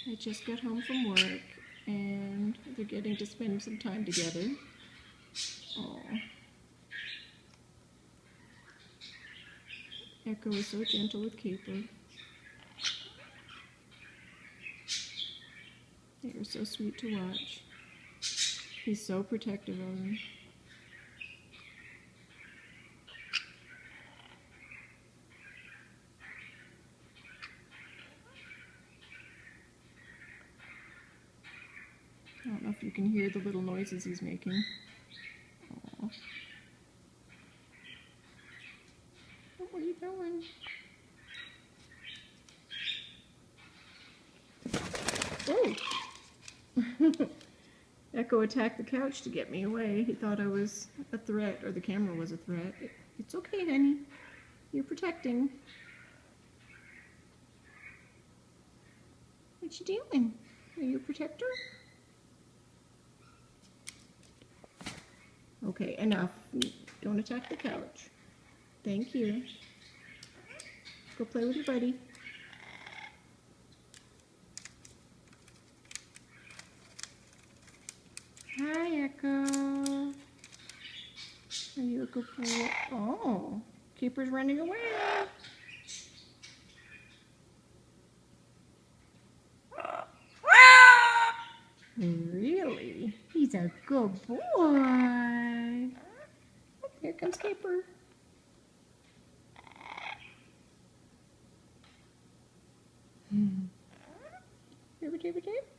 I just got home from work and they're getting to spend some time together. Oh, Echo is so gentle with Caper. They are so sweet to watch. He's so protective of them. I don't know if you can hear the little noises he's making. Aww. Oh, where are you going? Oh! Echo attacked the couch to get me away. He thought I was a threat, or the camera was a threat. It's okay, honey. You're protecting. What you doing? Are you a protector? Okay, enough. Don't attack the couch. Thank you. Go play with your buddy. Hi, Echo. Are you a good boy? Oh, Keeper's running away. Really? He's a good boy. Oh, here comes Caper. Caper, Caper, Caper.